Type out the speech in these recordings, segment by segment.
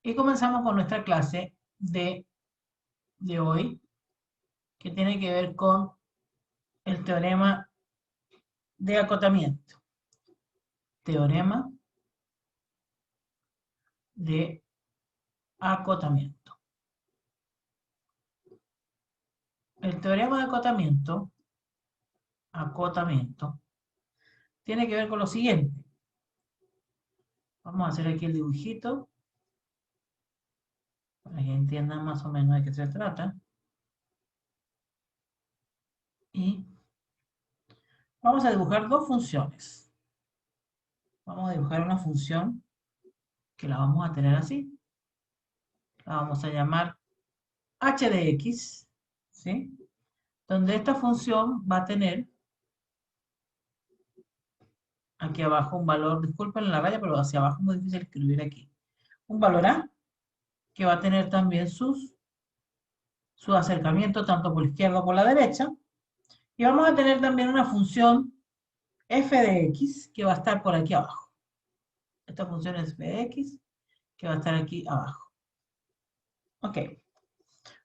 Y comenzamos con nuestra clase de hoy, que tiene que ver con el teorema de acotamiento. Teorema de acotamiento. El teorema de acotamiento, tiene que ver con lo siguiente. Vamos a hacer aquí el dibujito, para que entiendan más o menos de qué se trata. Y vamos a dibujar dos funciones. Vamos a dibujar una función que la vamos a tener así. La vamos a llamar h de x, ¿sí? Donde esta función va a tener aquí abajo un valor, disculpen la raya, pero hacia abajo es muy difícil escribir aquí. Un valor a, que va a tener también su acercamiento tanto por la izquierda como por la derecha. Y vamos a tener también una función f de x, que va a estar por aquí abajo. Esta función es f de x, que va a estar aquí abajo. Ok.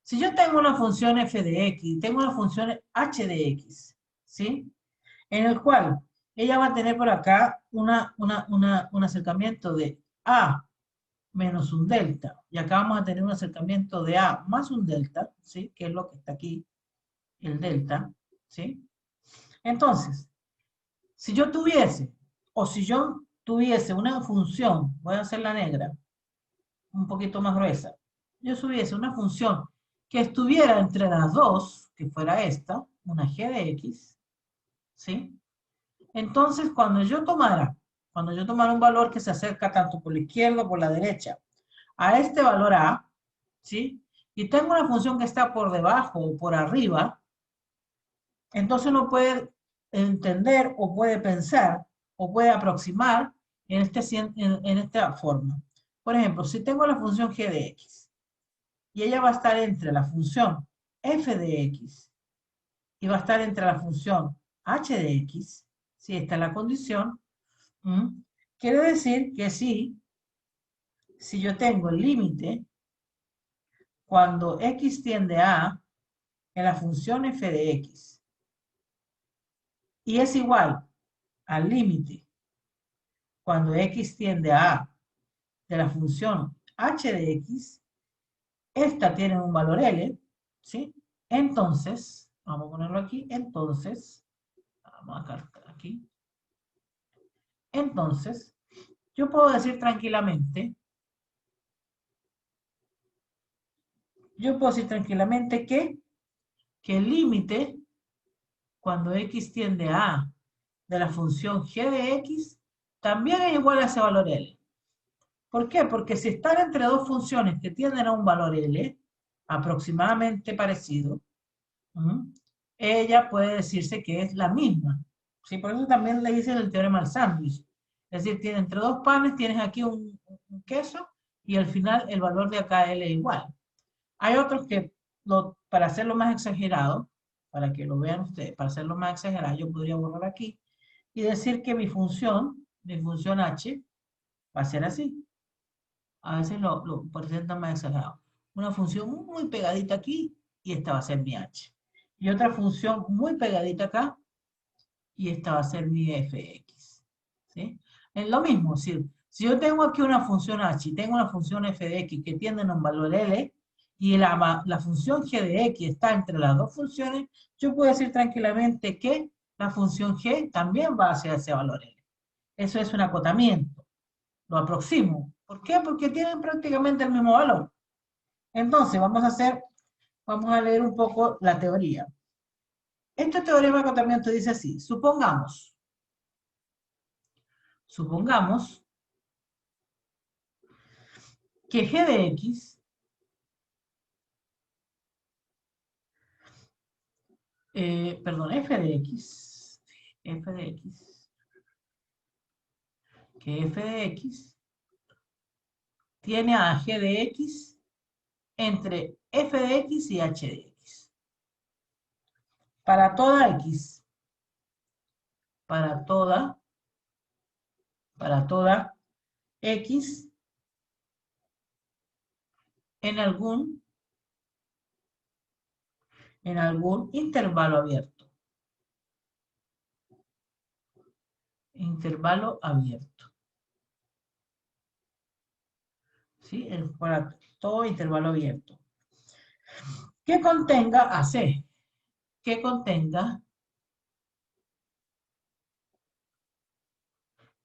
Si yo tengo una función f de x, tengo una función h de x, ¿sí? En el cual ella va a tener por acá un acercamiento de a menos un delta. Y acá vamos a tener un acercamiento de a más un delta, ¿sí? Que es lo que está aquí, el delta, ¿sí? Entonces, si yo tuviese, o si yo tuviese una función, voy a hacerla negra, un poquito más gruesa, yo tuviese una función que estuviera entre las dos, que fuera esta, una g de x, ¿sí? Entonces, cuando yo tomara un valor que se acerca tanto por la izquierda como por la derecha a este valor a, ¿sí? Y tengo una función que está por debajo o por arriba, entonces uno puede entender o puede pensar o puede aproximar en esta forma. Por ejemplo, si tengo la función g de x y ella va a estar entre la función f de x y va a estar entre la función h de x, si esta es la condición, quiere decir que si yo tengo el límite cuando x tiende a en la función f de x y es igual al límite cuando x tiende a de la función h de x, esta tiene un valor L, ¿sí? Entonces, vamos a ponerlo aquí, entonces, vamos a cargar aquí, entonces, yo puedo decir tranquilamente, que el límite cuando x tiende a de la función g de x también es igual a ese valor L. ¿Por qué? Porque si están entre dos funciones que tienden a un valor L, aproximadamente parecido, ella puede decirse que es la misma. ¿Sí? Por eso también le dicen el teorema del sándwich. Es decir, entre dos panes tienes aquí un queso y al final el valor de acá L es igual. Hay otros que, para hacerlo más exagerado, para que lo vean ustedes, para hacerlo más exagerado, yo podría borrar aquí y decir que mi función h, va a ser así. A veces lo presentan más exagerado. Una función muy pegadita aquí y esta va a ser mi h. Y otra función muy pegadita acá y esta va a ser mi fx. ¿Sí? Es lo mismo, si yo tengo aquí una función h y tengo una función f de x que tienden a un valor L y la función g de x está entre las dos funciones, yo puedo decir tranquilamente que la función g también va hacia ese valor L. Eso es un acotamiento. Lo aproximo. ¿Por qué? Porque tienen prácticamente el mismo valor. Entonces, vamos a leer un poco la teoría. Este teorema de acotamiento dice así: supongamos que g de x perdón, f de x, que f de x tiene a g de x entre f de x y h de x. Para toda x, para toda x en algún intervalo abierto. Intervalo abierto. ¿Sí? Para todo intervalo abierto. Que contenga AC. Que contenga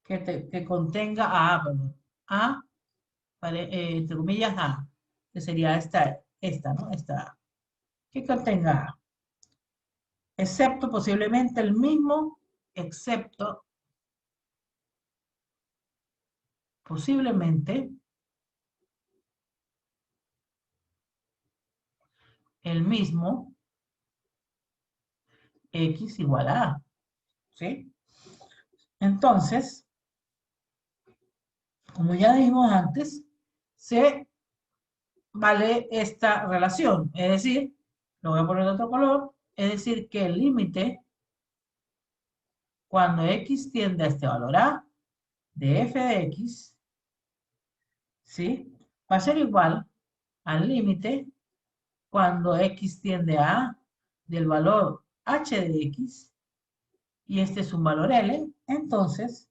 que contenga A, perdón. A, entre comillas A, que sería esta, ¿no? Esta A. Que contenga A. Excepto posiblemente el mismo, excepto posiblemente el mismo X igual a A. ¿Sí? Entonces, como ya dijimos antes, se vale esta relación. Es decir, lo voy a poner de otro color, es decir, que el límite, cuando X tiende a este valor A, de f de X, ¿sí? Va a ser igual al límite cuando X tiende a A del valor H de X, y este es un valor L, entonces,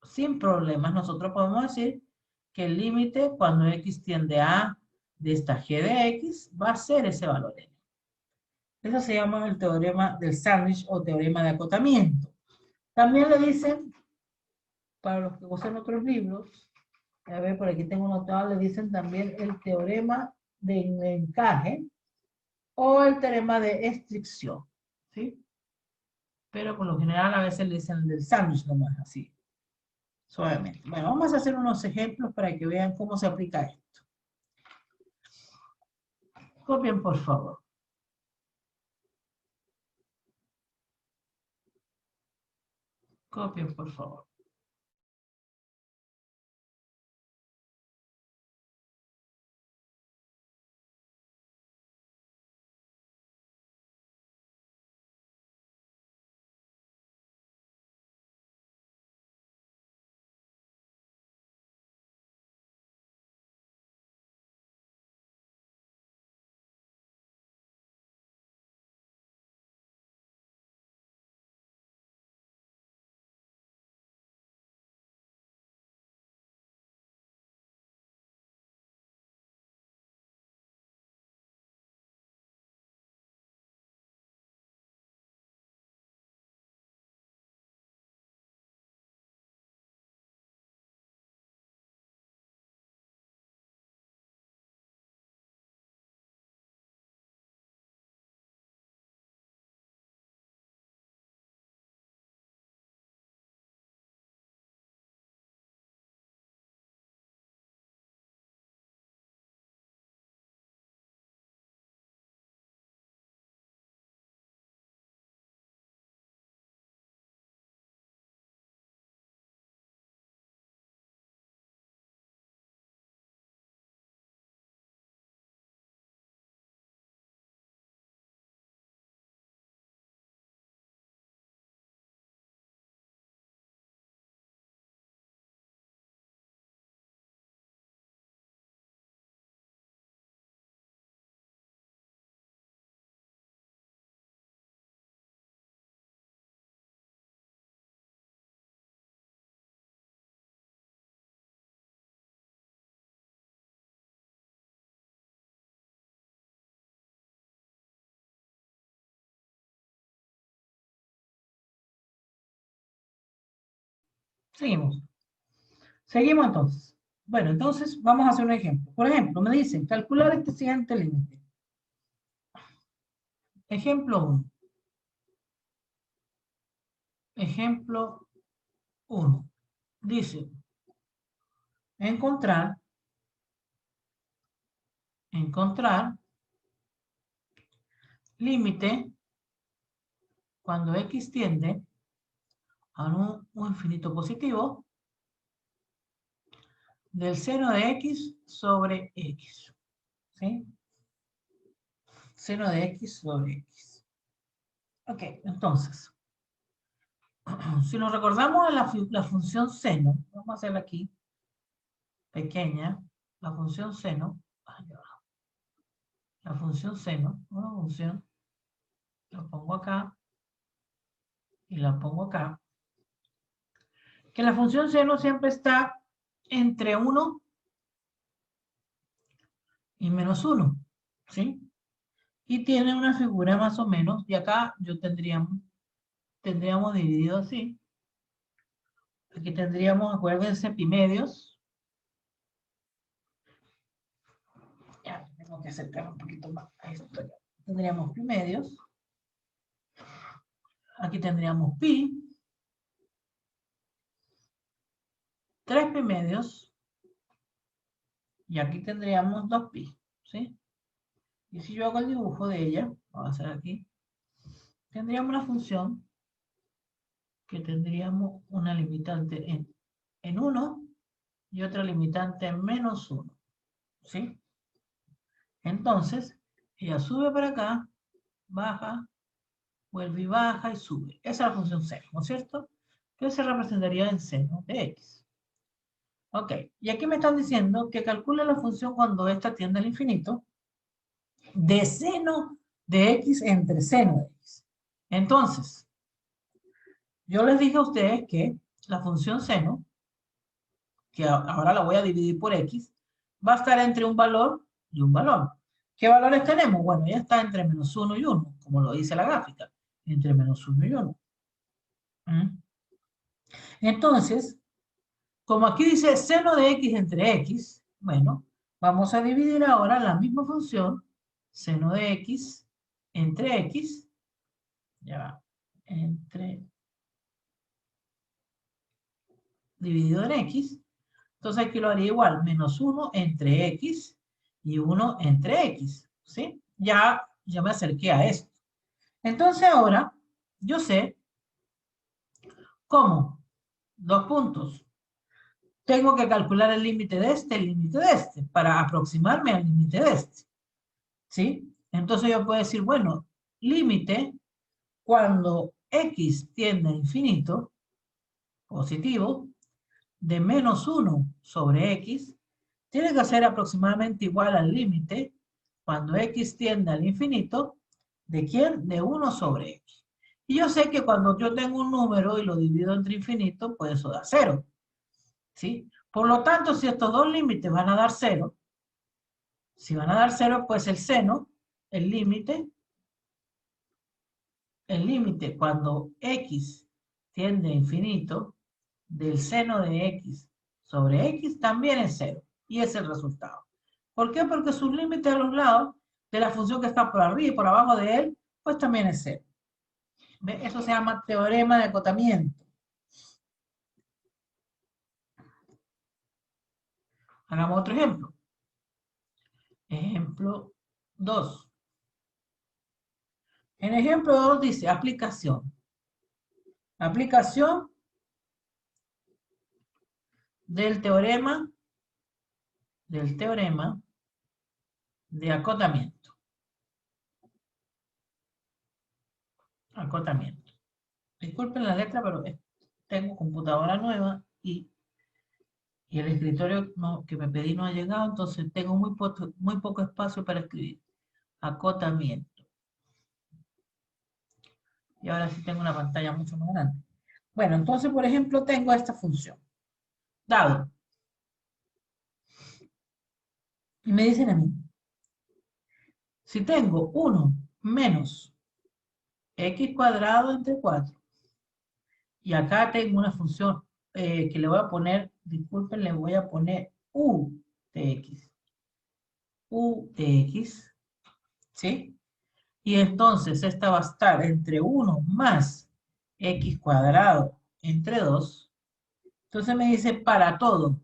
sin problemas, nosotros podemos decir que el límite cuando X tiende a A de esta G de X va a ser ese valor L. Eso se llama el teorema del sándwich o teorema de acotamiento. También le dicen, para los que usan otros libros, a ver, por aquí tengo notado, le dicen también el teorema de encaje o el teorema de estricción, ¿sí? Pero por lo general a veces le dicen el del sándwich nomás, así, suavemente. Bueno, vamos a hacer unos ejemplos para que vean cómo se aplica esto. Copien, por favor. Copien, por favor. Seguimos. Seguimos entonces. Bueno, entonces vamos a hacer un ejemplo. Por ejemplo, me dicen calcular este siguiente límite. Ejemplo 1. Ejemplo 1. Dice, encontrar límite cuando X tiende a un infinito positivo del seno de X sobre X. ¿Sí? Seno de X sobre X. Ok, entonces, si nos recordamos a la función seno, vamos a hacerla aquí, pequeña, la función seno, la función seno, una función, la pongo acá y la pongo acá, que la función seno siempre está entre 1 y menos 1, ¿sí? Y tiene una figura más o menos, y acá yo tendríamos dividido así. Aquí tendríamos, acuérdense, pi medios. Ya, tengo que acercar un poquito más a esto. Tendríamos pi medios. Aquí tendríamos pi. 3 pi medios. Y aquí tendríamos 2 pi, ¿sí? Y si yo hago el dibujo de ella, voy a hacer aquí, tendríamos una función que tendríamos una limitante en 1 y otra limitante en menos 1, ¿sí? Entonces, ella sube para acá, baja, vuelve y baja y sube. Esa es la función seno, ¿no es cierto? Que se representaría en seno de x. Ok, y aquí me están diciendo que calcule la función cuando esta tiende al infinito de seno de x entre seno de x. Entonces, yo les dije a ustedes que la función seno, que ahora la voy a dividir por x, va a estar entre un valor y un valor. ¿Qué valores tenemos? Bueno, ya está entre menos 1 y 1, como lo dice la gráfica, entre menos 1 y 1. Entonces, como aquí dice seno de x entre x, bueno, vamos a dividir ahora la misma función, seno de x entre x, ya va, dividido en x, entonces aquí lo haría igual, menos 1 entre x y 1 entre x, ¿sí? Ya me acerqué a esto. Entonces ahora, yo sé cómo, dos puntos, tengo que calcular el límite de este, el límite de este, para aproximarme al límite de este, ¿sí? Entonces yo puedo decir, bueno, límite cuando x tiende a infinito, positivo, de menos 1 sobre x, tiene que ser aproximadamente igual al límite cuando x tiende al infinito, ¿de quién? De 1 sobre x. Y yo sé que cuando yo tengo un número y lo divido entre infinito, pues eso da 0, ¿sí? Por lo tanto, si estos dos límites van a dar 0, si van a dar 0, pues el seno, el límite cuando x tiende a infinito, del seno de x sobre x también es 0. Y es el resultado. ¿Por qué? Porque su límite a los lados de la función que está por arriba y por abajo de él, pues también es 0. ¿Ve? Eso se llama teorema de acotamiento. Hagamos otro ejemplo. Ejemplo 2. En ejemplo 2 dice aplicación. Aplicación del teorema de acotamiento. Acotamiento. Disculpen la letra, pero tengo computadora nueva y el escritorio que me pedí no ha llegado, entonces tengo muy poco espacio para escribir. Acotamiento. Y ahora sí tengo una pantalla mucho más grande. Bueno, entonces, por ejemplo, tengo esta función. Dado. Y me dicen a mí, si tengo 1 menos x cuadrado entre 4, y acá tengo una función que le voy a poner, disculpen, le voy a poner u de x. U de x, ¿sí? Y entonces esta va a estar entre 1 más x cuadrado entre 2. Entonces me dice para todo,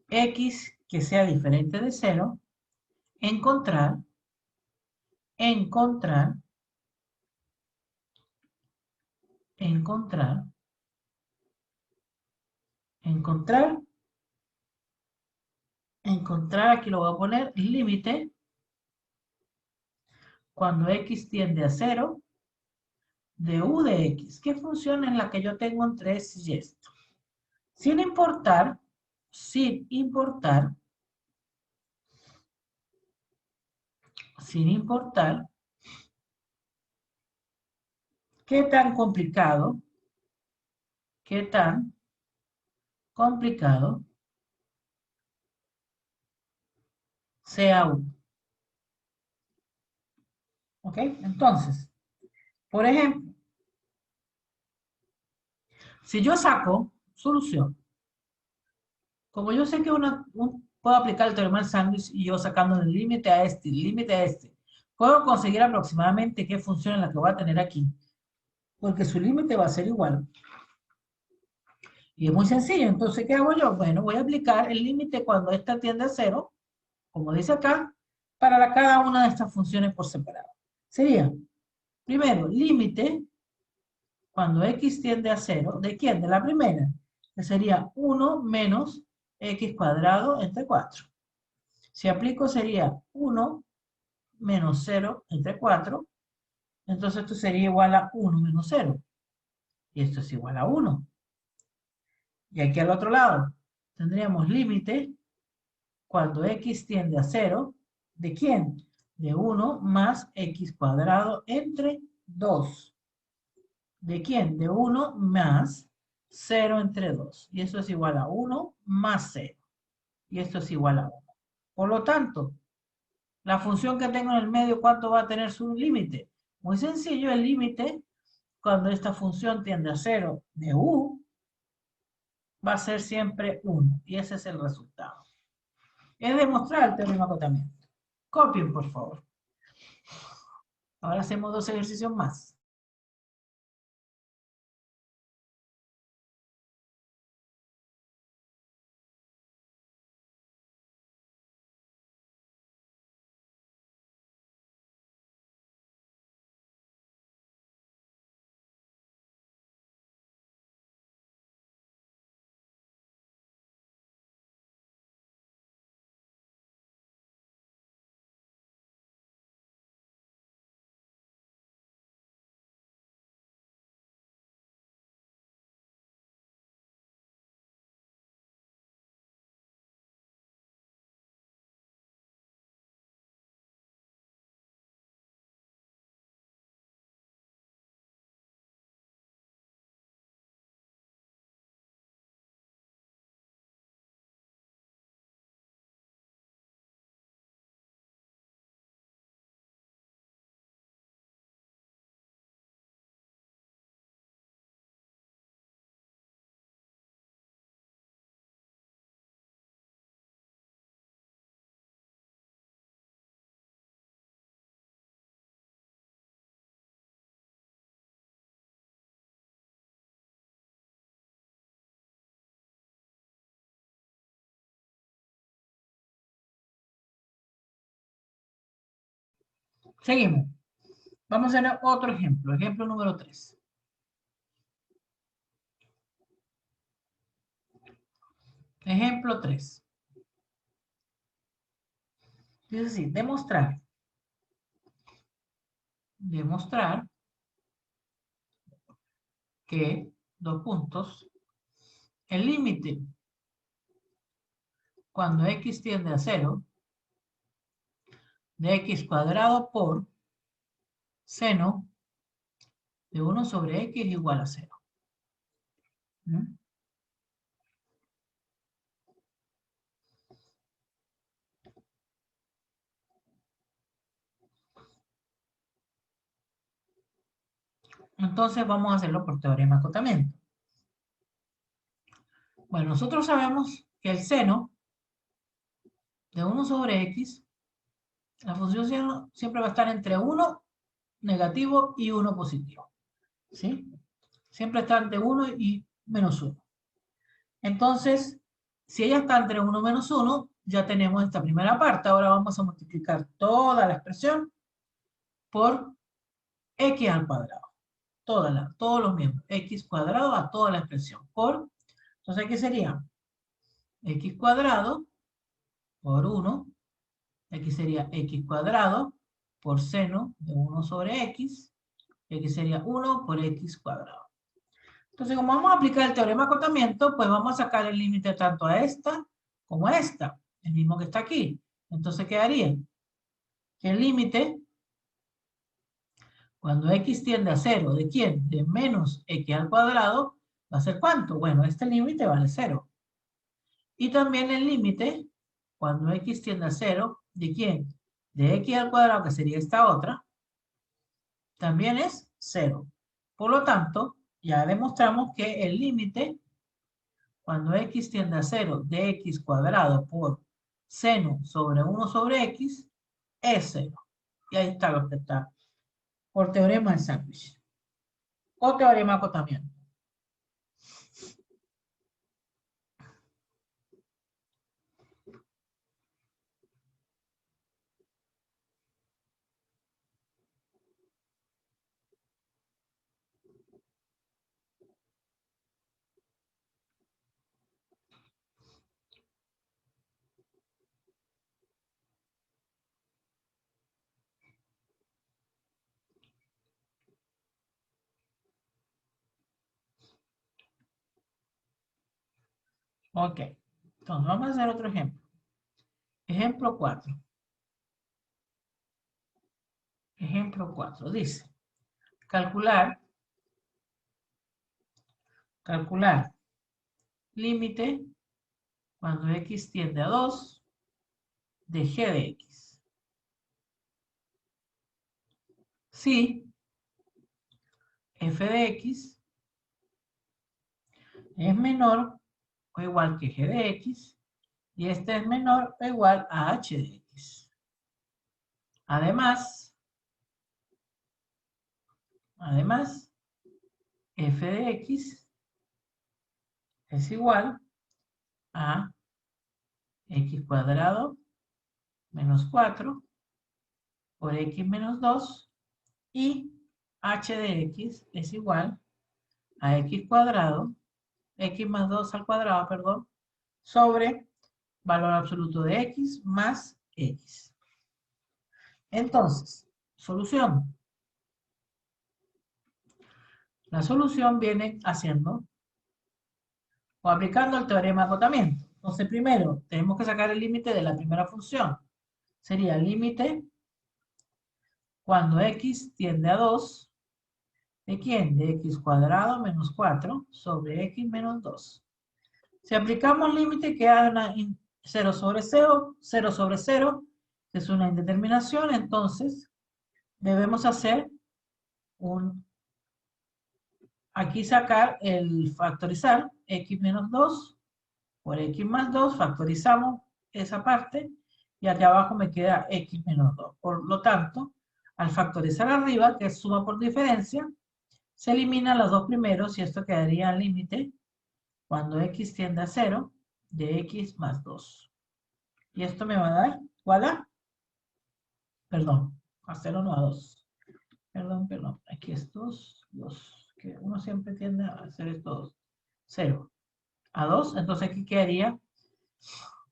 x que sea diferente de 0, encontrar, encontrar aquí lo voy a poner, límite, cuando x tiende a 0, de u de x. ¿Qué función es la que yo tengo entre esto y esto? Sin importar, sin importar qué tan complicado sea u. ¿Ok? Entonces, por ejemplo, si yo saco solución, como yo sé que puedo aplicar el teorema del sándwich y yo sacando el límite a este, el límite a este, puedo conseguir aproximadamente qué función es la que voy a tener aquí, porque su límite va a ser igual. Y es muy sencillo, entonces, ¿qué hago yo? Bueno, voy a aplicar el límite cuando esta tiende a 0, como dice acá, para cada una de estas funciones por separado. Sería, primero, límite cuando x tiende a 0, ¿de quién? De la primera, que sería 1 menos x cuadrado entre 4. Si aplico sería 1 menos 0 entre 4, entonces esto sería igual a 1 menos 0. Y esto es igual a 1. Y aquí al otro lado tendríamos límite cuando x tiende a 0, ¿de quién? De 1 más x cuadrado entre 2. ¿De quién? De 1 más 0 entre 2. Y eso es igual a 1 más 0. Y esto es igual a 1. Por lo tanto, la función que tengo en el medio, ¿cuánto va a tener su límite? Muy sencillo, el límite, cuando esta función tiende a 0 de u, va a ser siempre 1. Y ese es el resultado. Es demostrar el teorema de acotamiento. Copien, por favor. Ahora hacemos 2 ejercicios más. Seguimos. Vamos a hacer otro ejemplo. Ejemplo número 3. Ejemplo 3. Dice así, demostrar que, dos puntos, el límite cuando x tiende a 0 de x cuadrado por seno de 1 sobre x igual a 0. ¿Mm? Entonces vamos a hacerlo por teorema de acotamiento. Bueno, nosotros sabemos que el seno de 1 sobre x, la función seno siempre va a estar entre 1 negativo y 1 positivo. ¿Sí? Siempre está entre 1 y menos 1. Entonces, si ella está entre 1 menos 1, ya tenemos esta primera parte. Ahora vamos a multiplicar toda la expresión por x al cuadrado. Todos los miembros. X cuadrado a toda la expresión. Entonces, ¿qué sería? X cuadrado por 1. Aquí sería x cuadrado por seno de 1 sobre x. X sería 1 por X cuadrado. Entonces, como vamos a aplicar el teorema de acotamiento, pues vamos a sacar el límite tanto a esta como a esta, el mismo que está aquí. Entonces, ¿qué haría? Que el límite, cuando X tiende a 0, ¿de quién? De menos X al cuadrado, ¿va a ser cuánto? Bueno, este límite vale 0. Y también el límite, cuando X tiende a 0, ¿de quién? De X al cuadrado, que sería esta otra, también es 0. Por lo tanto, ya demostramos que el límite, cuando X tiende a 0, de X cuadrado por seno sobre 1 sobre X, es 0. Y ahí está lo que está por teorema del sándwich. O teorema de acotamiento. Ok. Entonces, vamos a hacer otro ejemplo. Ejemplo 4. Ejemplo 4. Dice, calcular límite cuando X tiende a 2 de G de X. Si F de X es menor o igual que G de X y este es menor o igual a H de X. Además, F de X es igual a X cuadrado menos 4 por X menos 2 y H de X es igual a X cuadrado, X más 2 al cuadrado, perdón, sobre valor absoluto de X más X. Entonces, solución. La solución viene haciendo o aplicando el teorema de acotamiento. Entonces, primero, tenemos que sacar el límite de la primera función. Sería el límite cuando X tiende a 2, ¿de quién? De X cuadrado menos 4 sobre X menos 2. Si aplicamos límite, queda una 0 sobre 0, 0 sobre 0, que es una indeterminación, entonces debemos hacer aquí sacar el factorizar, X menos 2 por X más 2, factorizamos esa parte, y aquí abajo me queda X menos 2. Por lo tanto, al factorizar arriba, que es suma por diferencia, se eliminan los dos primeros y esto quedaría al límite cuando X tiende a 0 de X más 2. Y esto me va a dar, ¿cuál? Perdón, a 0 no a 2. Perdón, aquí es 2, 2, que uno siempre tiende a hacer esto 2. 0 a 2, entonces aquí quedaría,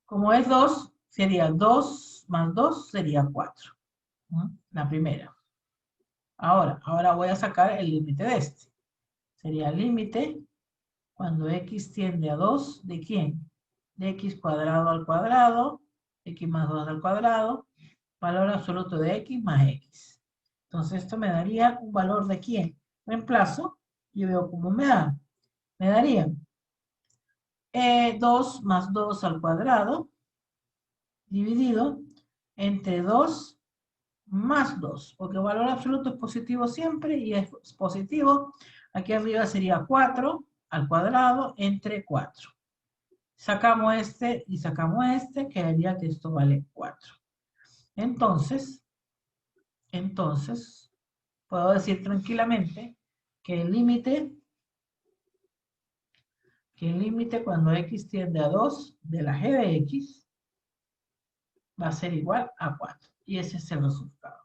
como es 2, sería 2 más 2 sería 4. La primera. Ahora voy a sacar el límite de este. Sería el límite cuando X tiende a 2, ¿de quién? De X cuadrado al cuadrado, X más 2 al cuadrado, valor absoluto de X más X. Entonces esto me daría un valor de quién. Reemplazo y veo cómo me da. Me daría 2 más 2 al cuadrado dividido entre 2 más 2, porque el valor absoluto es positivo siempre y es positivo. Aquí arriba sería 4 al cuadrado entre 4. Sacamos este y sacamos este, quedaría que esto vale 4. Entonces, puedo decir tranquilamente que el límite cuando X tiende a 2 de la G de X va a ser igual a 4. Y ese es el resultado.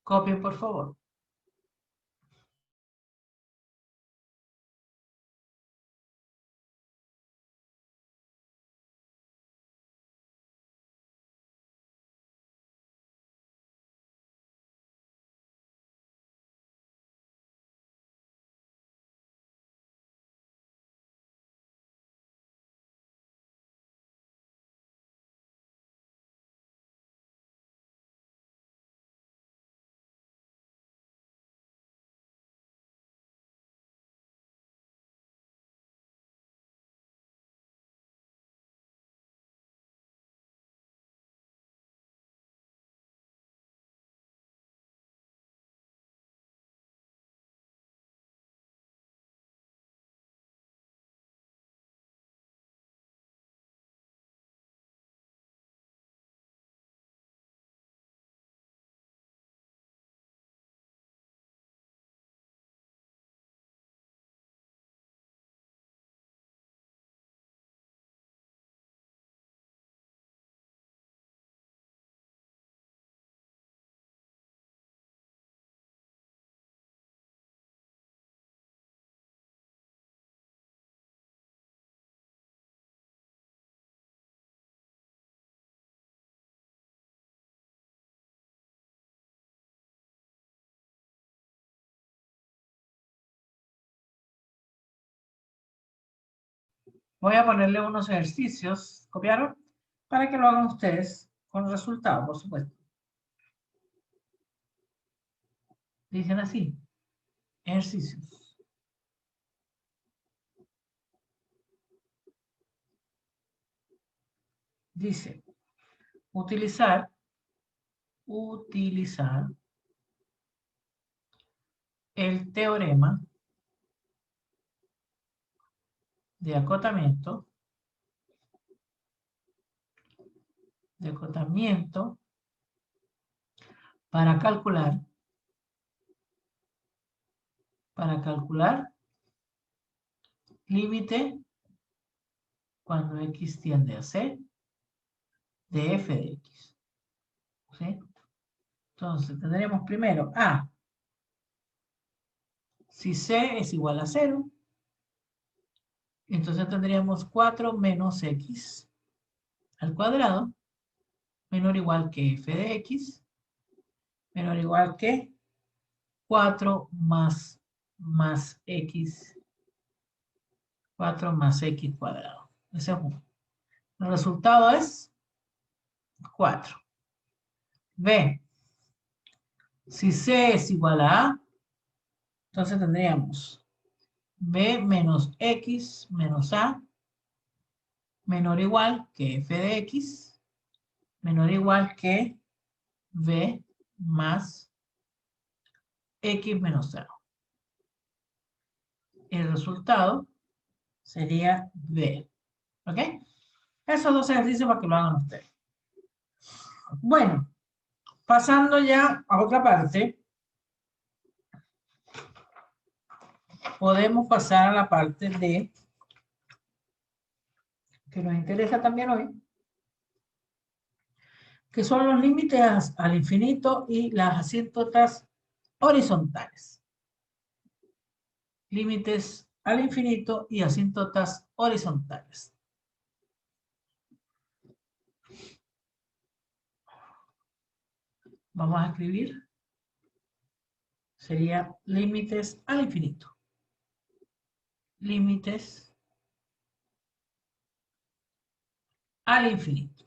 Copien, por favor. Voy a ponerle unos ejercicios, ¿copiaron? Para que lo hagan ustedes con resultado, por supuesto. Dicen así, ejercicios. Dice, utilizar el teorema de acotamiento para calcular límite cuando x tiende a c de f de x. ¿Sí? Entonces tendremos primero A, si c es igual a 0, entonces tendríamos 4 menos x al cuadrado menor o igual que f de x menor o igual que 4 más x, 4 más x cuadrado. Ese es 1. El resultado es 4. B, si c es igual a A, entonces tendríamos B menos X menos A menor o igual que f de x menor o igual que B más X menos A. El resultado sería B. ¿Ok? Esos dos ejercicios para que lo hagan ustedes. Bueno, pasando ya a otra parte, podemos pasar a la parte de, que nos interesa también hoy, que son los límites al infinito y las asíntotas horizontales. Límites al infinito y asíntotas horizontales. Vamos a escribir. Sería límites al infinito. Límites al infinito.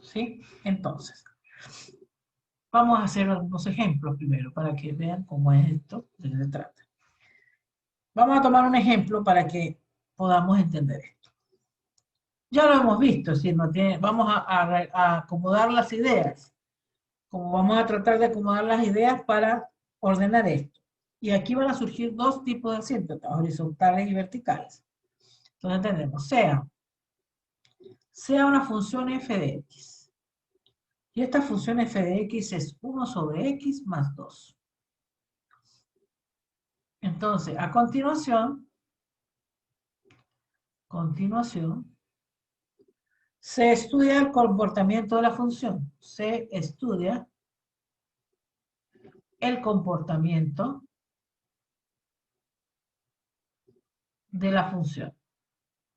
¿Sí? Entonces, vamos a hacer algunos ejemplos primero para que vean cómo es esto, de qué se trata. Vamos a tomar un ejemplo para que podamos entender esto. Ya lo hemos visto, es decir, vamos a acomodar las ideas. Como vamos a tratar de acomodar las ideas para ordenar esto. Y aquí van a surgir dos tipos de asíntotas, horizontales y verticales. Entonces tenemos, sea una función f de x. Y esta función f de x es 1 sobre x más 2. Entonces, a continuación, se estudia el comportamiento de la función. Se estudia el comportamiento de la función.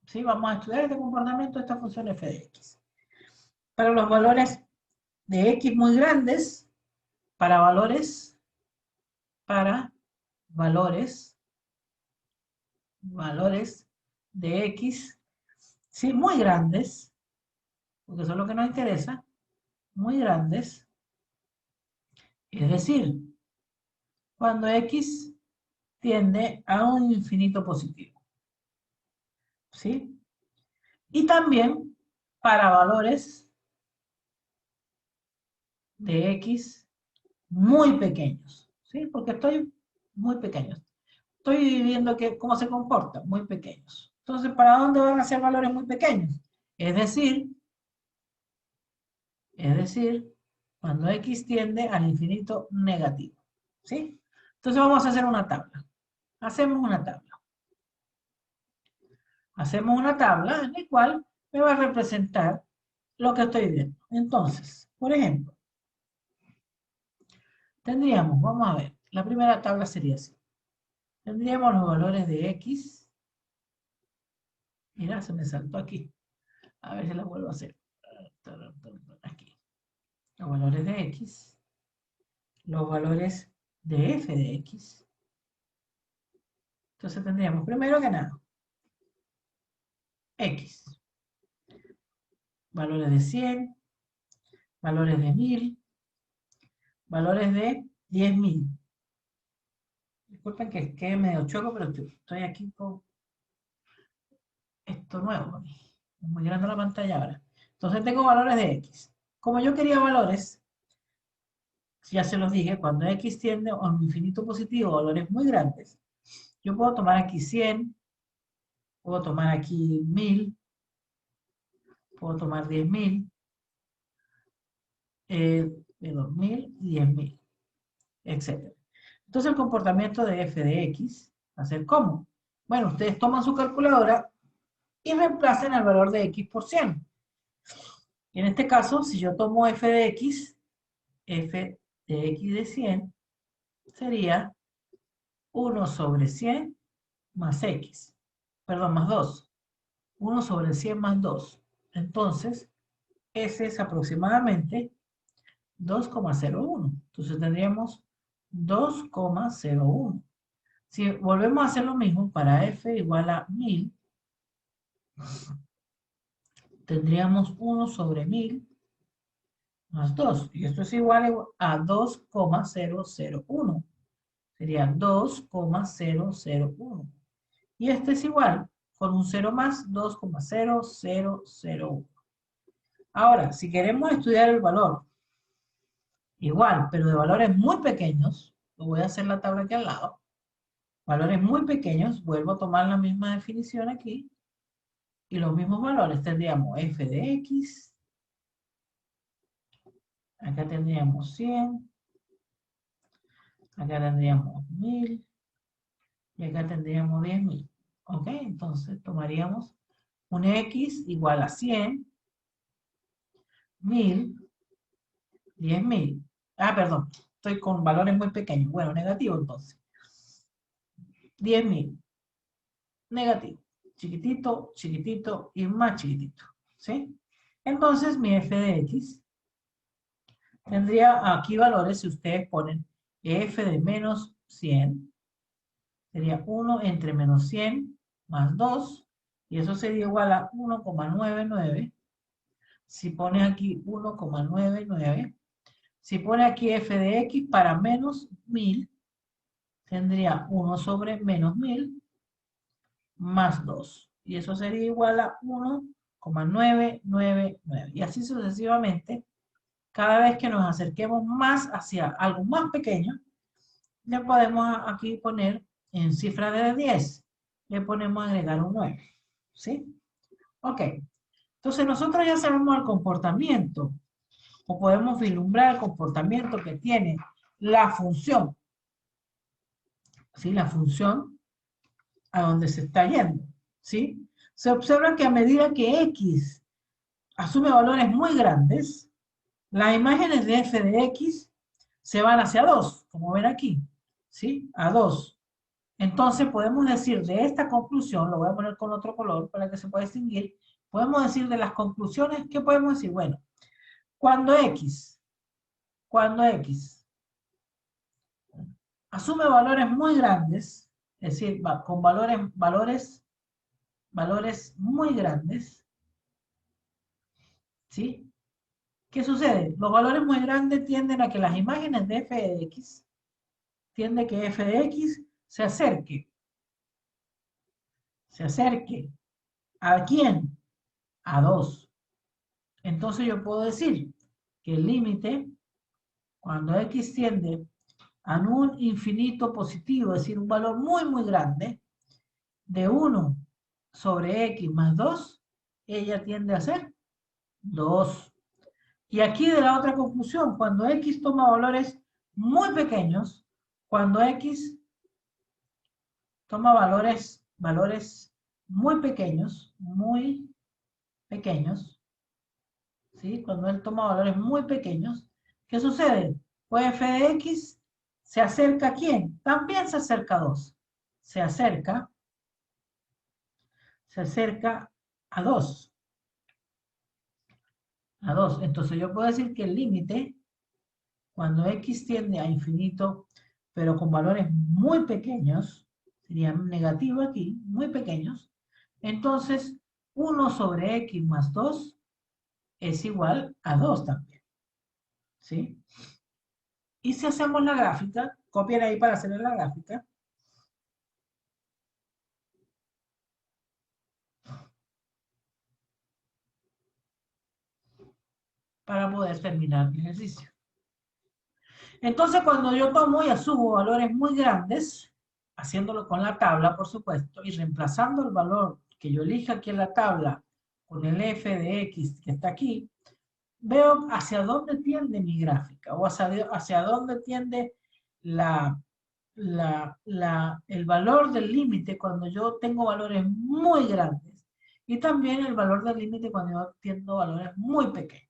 ¿Sí? Vamos a estudiar este comportamiento de esta función f de x. Para los valores de x muy grandes, para valores de x, sí, muy grandes, porque eso es lo que nos interesa, muy grandes, es decir, cuando x tiende a un infinito positivo, ¿sí? Y también para valores de x muy pequeños, ¿sí? Porque estoy muy pequeños. Estoy viendo cómo se comporta, muy pequeños. Entonces, ¿para dónde van a ser valores muy pequeños? Es decir, cuando x tiende al infinito negativo, ¿sí? Entonces vamos a hacer una tabla. Hacemos una tabla en la cual me va a representar lo que estoy viendo. Entonces, por ejemplo, tendríamos, vamos a ver, la primera tabla sería así. Tendríamos los valores de x. Mira, se me saltó aquí. A ver si la vuelvo a hacer. Aquí. Los valores de x. Los valores de f de x. Entonces tendríamos primero que nada, X, valores de 100, valores de 1000, valores de 10.000. Disculpen que quede medio choco, pero estoy aquí con esto nuevo. Es muy grande la pantalla ahora. Entonces tengo valores de X. Como yo quería valores, ya se los dije, cuando X tiende a un infinito positivo, valores muy grandes, yo puedo tomar aquí 100, puedo tomar aquí 1000, puedo tomar 10.000, 2000, 10.000, etc. Entonces el comportamiento de f de x va a ser ¿cómo? Bueno, ustedes toman su calculadora y reemplacen el valor de x por 100. Y en este caso, si yo tomo f de x de 100 sería 1 sobre 100 más x. Perdón, más 2. 1 sobre 100 más 2. Entonces, ese es aproximadamente 2,01. Entonces tendríamos 2,01. Si volvemos a hacer lo mismo para f igual a 1000, tendríamos 1 sobre 1000 más 2. Y esto es igual a 2,001. Sería 2,001. Y este es igual, con un 0 más, 2,0001. Ahora, si queremos estudiar el valor igual, pero de valores muy pequeños, lo voy a hacer la tabla aquí al lado. Valores muy pequeños, vuelvo a tomar la misma definición aquí. Y los mismos valores tendríamos f de x. Acá tendríamos 100. Acá tendríamos 1000. Y acá tendríamos 10.000. ¿Ok? Entonces tomaríamos un x igual a 100, 1000, 10.000. Ah, perdón. Estoy con valores muy pequeños. Bueno, negativo entonces. 10.000. Negativo. Chiquitito, chiquitito y más chiquitito. ¿Sí? Entonces mi f de x tendría aquí valores, si ustedes ponen f de menos 100, sería 1 entre menos 100 más 2, y eso sería igual a 1,99. Si pone aquí 1,99, si pone aquí f de x para menos 1000, tendría 1 sobre menos 1000 más 2. Y eso sería igual a 1,999. Y así sucesivamente, cada vez que nos acerquemos más hacia algo más pequeño, le podemos aquí poner en cifra de 10, le ponemos agregar un 9. ¿Sí? Ok. Entonces nosotros ya sabemos el comportamiento, o podemos vislumbrar el comportamiento que tiene la función. ¿Sí? La función a donde se está yendo. ¿Sí? Se observa que a medida que x asume valores muy grandes, las imágenes de f de x se van hacia 2, como ven aquí. ¿Sí? A 2. Entonces podemos decir de esta conclusión, lo voy a poner con otro color para que se pueda distinguir, podemos decir de las conclusiones, ¿qué podemos decir? Bueno, cuando X asume valores muy grandes, es decir, con valores muy grandes, ¿sí? ¿Qué sucede? Los valores muy grandes tienden a que las imágenes de f de x, tiende que f de x se acerque. ¿Se acerque? ¿A quién? A 2. Entonces yo puedo decir que el límite, cuando x tiende a un infinito positivo, es decir, un valor muy, muy grande, de 1 sobre x más 2, ella tiende a ser 2. Y aquí de la otra conclusión, cuando x toma valores muy pequeños, cuando x toma valores muy pequeños, ¿sí? Cuando él toma valores muy pequeños, ¿qué sucede? Pues f de x se acerca ¿a quién? También se acerca a 2. Se acerca a 2. A 2. Entonces yo puedo decir que el límite, cuando x tiende a infinito, pero con valores muy pequeños, sería negativo aquí, muy pequeños. Entonces, 1 sobre x más 2 es igual a 2 también, ¿sí? Y si hacemos la gráfica, copian ahí para hacer la gráfica. Para poder terminar el ejercicio. Entonces, cuando yo tomo y asumo valores muy grandes, haciéndolo con la tabla, por supuesto, y reemplazando el valor que yo elija aquí en la tabla con el f de x que está aquí, veo hacia dónde tiende mi gráfica o hacia dónde tiende el valor del límite cuando yo tengo valores muy grandes y también el valor del límite cuando yo tengo valores muy pequeños.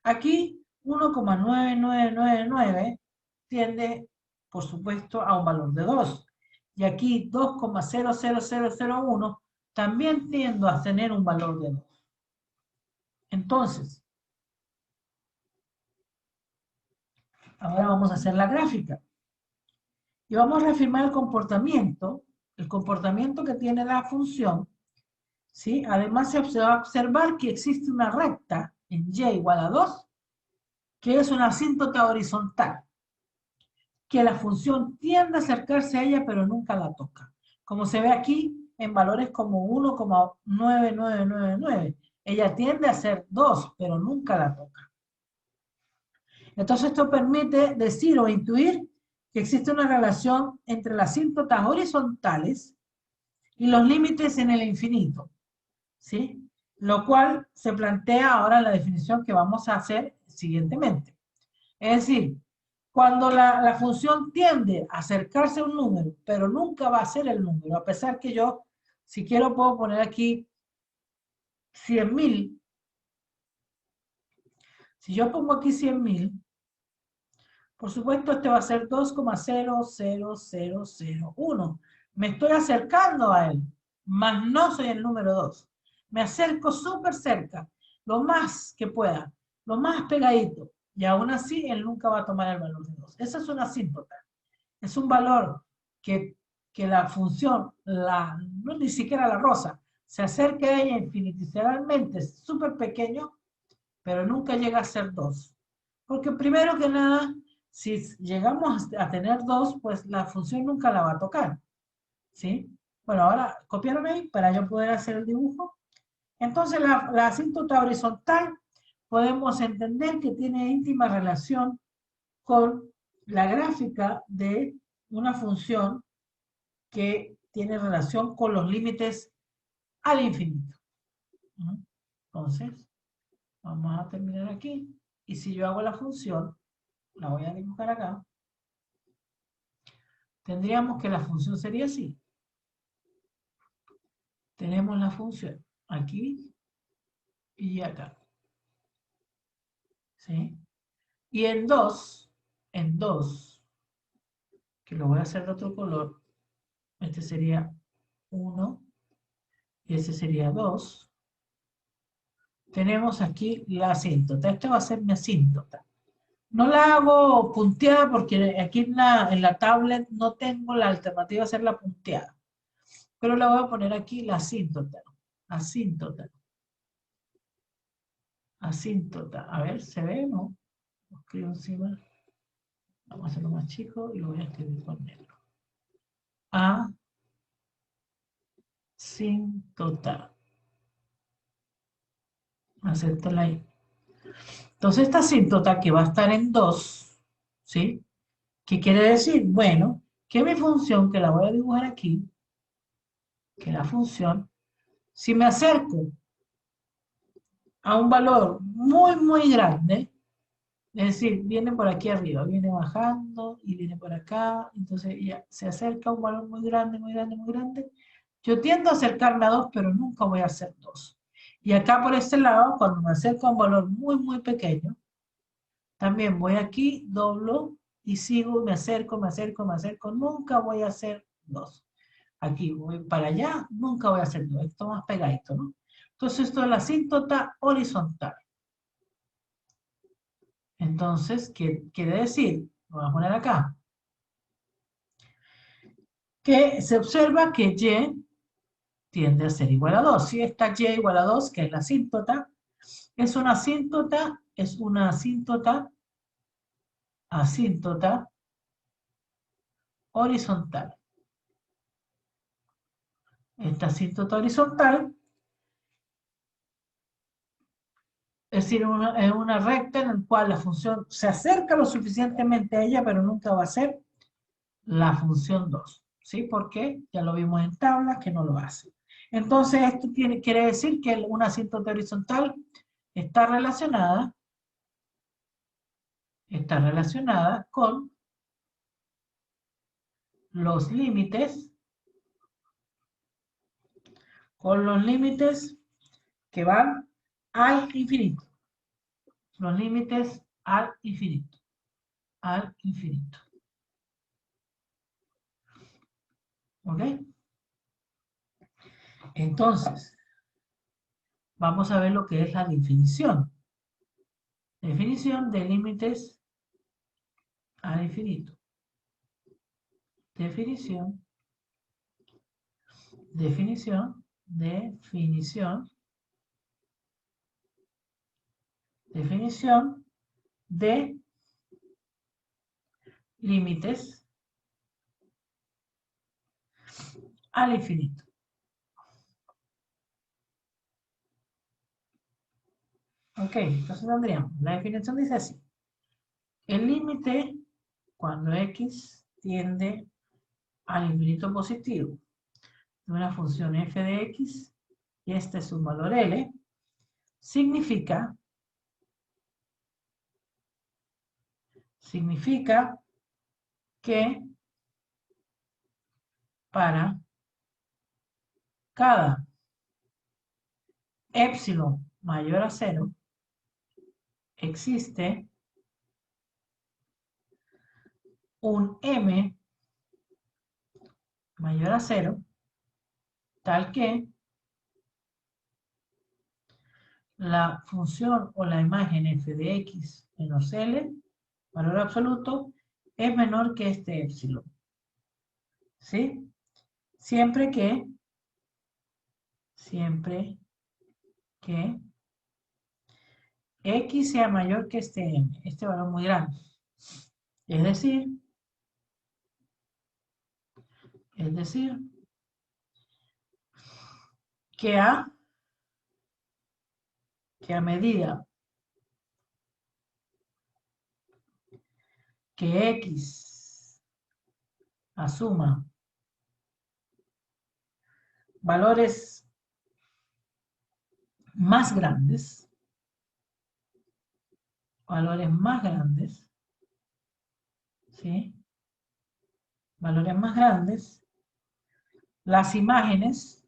Aquí 1,9999 tiende, por supuesto, a un valor de 2. Y aquí 2,00001 también tiendo a tener un valor de 2. Entonces, ahora vamos a hacer la gráfica. Y vamos a reafirmar el comportamiento que tiene la función, ¿sí? Además, se va a observar que existe una recta en y igual a 2, que es una asíntota horizontal, que la función tiende a acercarse a ella, pero nunca la toca. Como se ve aquí, en valores como 1,9999, ella tiende a ser 2, pero nunca la toca. Entonces esto permite decir o intuir que existe una relación entre las asíntotas horizontales y los límites en el infinito, ¿sí? Lo cual se plantea ahora en la definición que vamos a hacer siguientemente. Es decir, cuando la función tiende a acercarse a un número, pero nunca va a ser el número, a pesar que yo, si quiero, puedo poner aquí 100.000. Si yo pongo aquí 100.000, por supuesto, este va a ser 2,00001. Me estoy acercando a él, mas no soy el número 2. Me acerco súper cerca, lo más que pueda, lo más pegadito. Y aún así, él nunca va a tomar el valor de 2. Esa es una asíntota. Es un valor que la función, no ni siquiera la rosa, se acerca a ella infinitesimalmente, súper pequeño, pero nunca llega a ser 2. Porque primero que nada, si llegamos a tener 2, pues la función nunca la va a tocar. ¿Sí? Bueno, ahora copiaron ahí para yo poder hacer el dibujo. Entonces la asíntota horizontal podemos entender que tiene íntima relación con la gráfica de una función que tiene relación con los límites al infinito. Entonces, vamos a terminar aquí. Y si yo hago la función, la voy a dibujar acá, tendríamos que la función sería así. Tenemos la función aquí y acá. ¿Sí? Y en 2, que lo voy a hacer de otro color, este sería 1 y ese sería 2. Tenemos aquí la asíntota. Esta va a ser mi asíntota. No la hago punteada porque aquí en la tablet no tengo la alternativa de hacerla punteada. Pero la voy a poner aquí la asíntota. Asíntota. Asíntota. A ver, ¿se ve o no? Lo escribo encima. Vamos a hacerlo más chico y lo voy a escribir con negro. Asíntota. Acéptala ahí. Entonces esta asíntota que va a estar en 2, ¿sí? ¿Qué quiere decir? Bueno, que mi función, que la voy a dibujar aquí, que la función, si me acerco a un valor muy, muy grande, es decir, viene por aquí arriba, viene bajando y viene por acá, entonces ya se acerca a un valor muy grande, muy grande, muy grande. Yo tiendo a acercarme a 2, pero nunca voy a hacer 2. Y acá por este lado, cuando me acerco a un valor muy, muy pequeño, también voy aquí, doblo y sigo, me acerco, me acerco, me acerco, nunca voy a hacer 2. Aquí voy para allá, nunca voy a hacer 2, esto más pegadito, ¿no? Entonces esto es la asíntota horizontal. Entonces, ¿qué quiere decir? Lo voy a poner acá. que se observa que y tiende a ser igual a 2. Si esta y igual a 2, que es la asíntota, es una asíntota horizontal. Esta asíntota horizontal es decir, es una recta en la cual la función se acerca lo suficientemente a ella, pero nunca va a ser la función 2. ¿Sí? Porque ya lo vimos en tablas que no lo hace. Entonces, esto quiere decir que una asíntota horizontal está relacionada con los límites, que van al infinito. Los límites al infinito. Al infinito. ¿Ok? Entonces, vamos a ver lo que es la definición. Definición de límites al infinito. Definición de límites al infinito. Ok, entonces tendríamos, la definición dice así. El límite cuando x tiende al infinito positivo de una función f de x, y este es un valor L, significa que para cada épsilon mayor a 0 existe un m mayor a 0 tal que la función o la imagen f de x menos L, valor absoluto, es menor que este épsilon. ¿Sí? Siempre que x sea mayor que este m, este valor muy grande. Es decir, que a medida que x asuma valores más grandes, ¿sí? Valores más grandes, las imágenes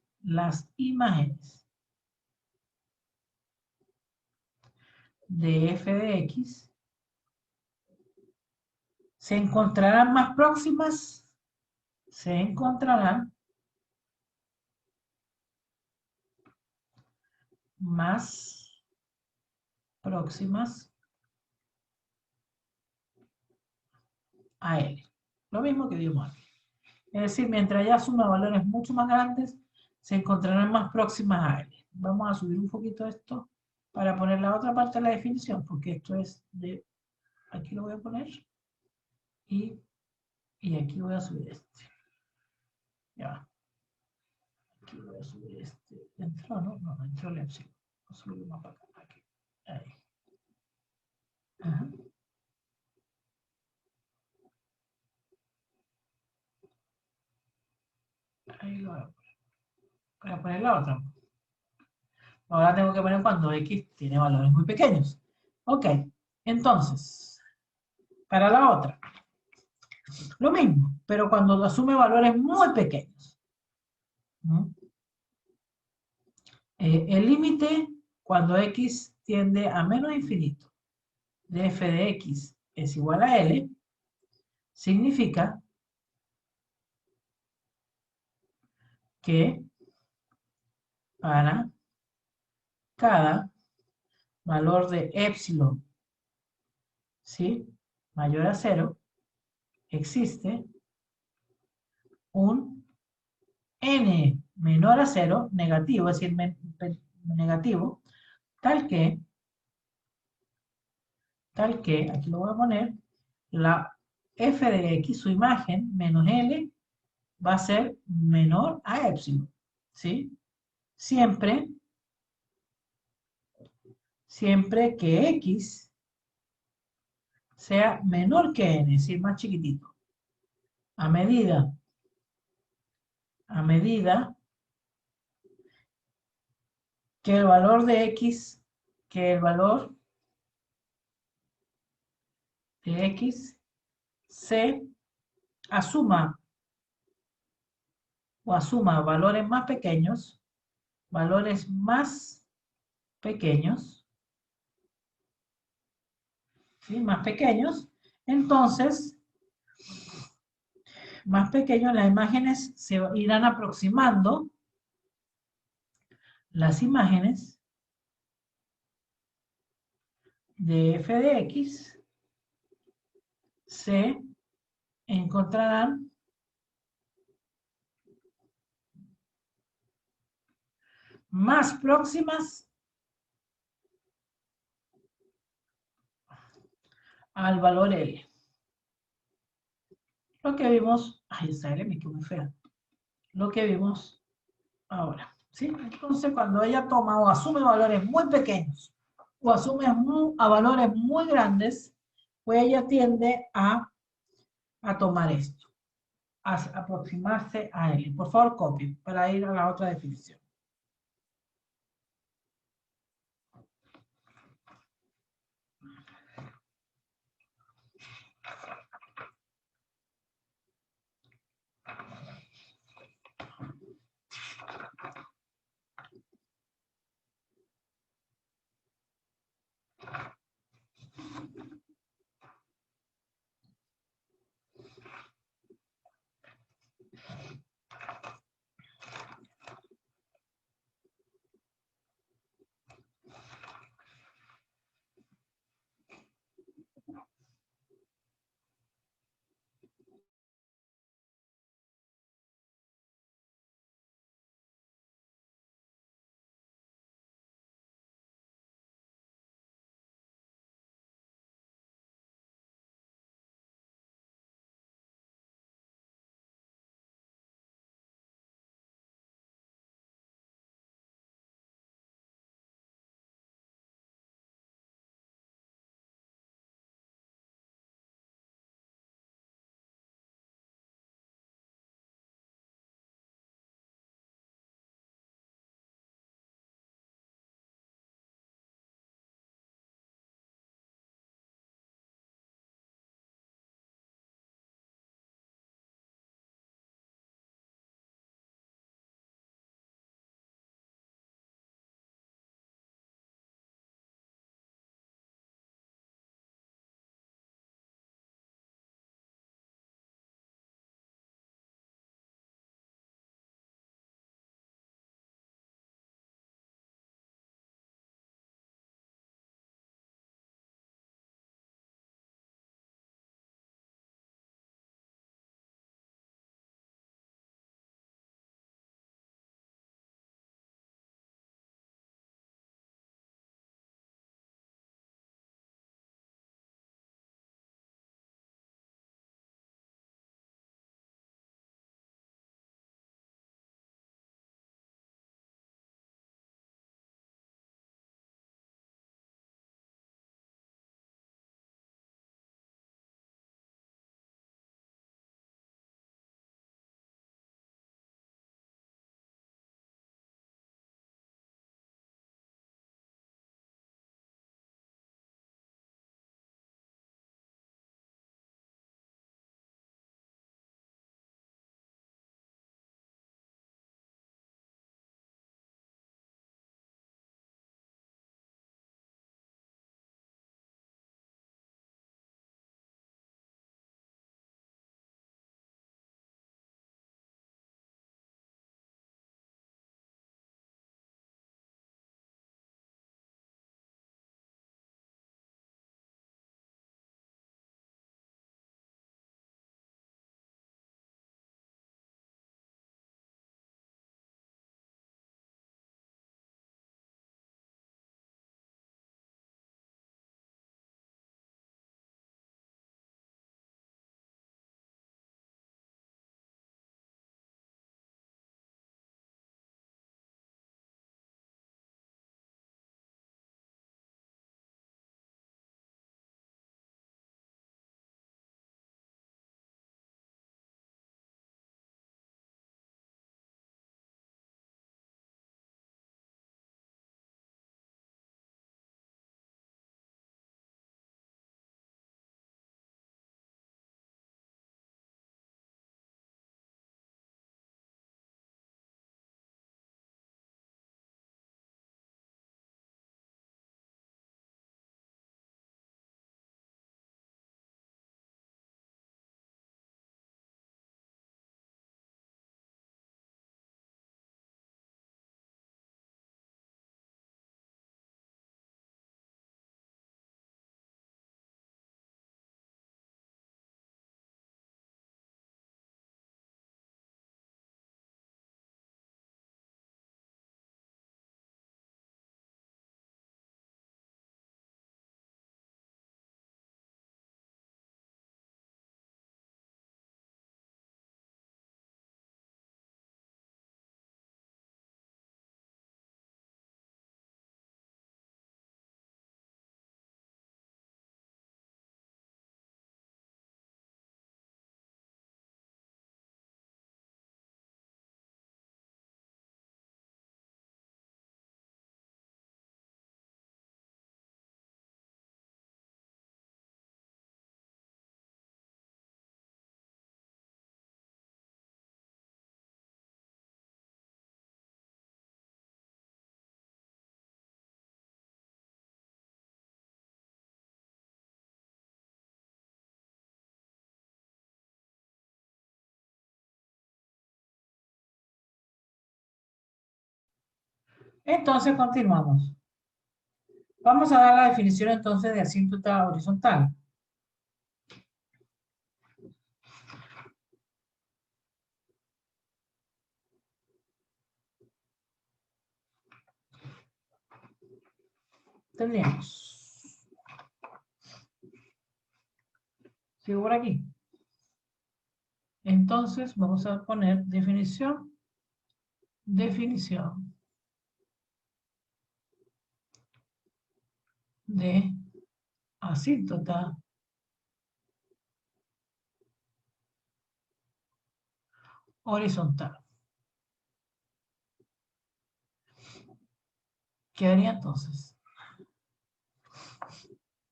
de f de x se encontrarán más próximas, a L. Lo mismo que vimos aquí. Es decir, mientras ya suma valores mucho más grandes, se encontrarán más próximas a L. Vamos a subir un poquito esto para poner la otra parte de la definición, porque esto es de... Aquí lo voy a poner. Y aquí voy a subir este. Ya va. Aquí voy a subir este. ¿Entró, no? No, entró el epsilon. Lo subimos para acá. Aquí. Ahí. Ajá. Ahí lo voy a poner. Voy a poner la otra. Ahora tengo que poner cuando x tiene valores muy pequeños. Ok, entonces, para la otra, lo mismo, pero cuando asume valores muy pequeños. ¿No? El límite cuando x tiende a menos infinito de f de x es igual a L, significa que para cada valor de épsilon, ¿sí? Mayor a 0, existe un n menor a 0, negativo, es decir, negativo, tal que, aquí lo voy a poner, la f de x, su imagen, menos L, va a ser menor a epsilon, ¿sí? Siempre que x sea menor que n, es decir, más chiquitito. A medida que el valor de x, se asuma valores más pequeños, ¿sí? Más pequeños, entonces, las imágenes se irán aproximando, las imágenes de f de x se encontrarán más próximas al valor L. Lo que vimos, ay, esa L me quedó muy fea. Lo que vimos ahora, ¿sí? Entonces, cuando ella toma o asume valores muy pequeños o asume a valores muy grandes, pues ella tiende a tomar esto, a aproximarse a L. Por favor, copien para ir a la otra definición. Entonces, continuamos. Vamos a dar la definición entonces de asíntota horizontal. Tendríamos. ¿Sigo por aquí? Entonces, vamos a poner definición. Definición de asíntota horizontal. ¿Qué haría entonces?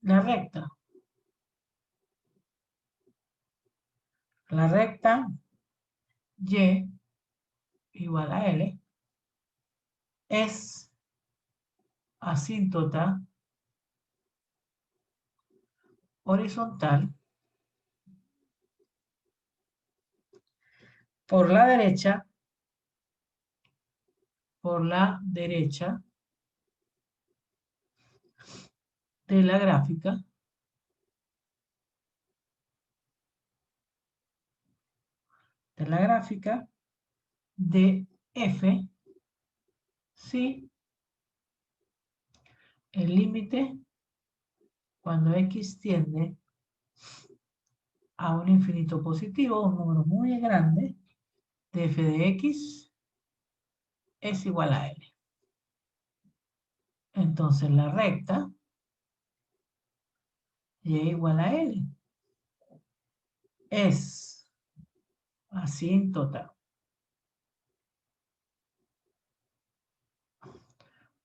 La recta. La recta Y igual a L es asíntota horizontal por la derecha de la gráfica de F si el límite cuando X tiende a un infinito positivo, un número muy grande, de F de X es igual a L. Entonces la recta Y igual a L es asíntota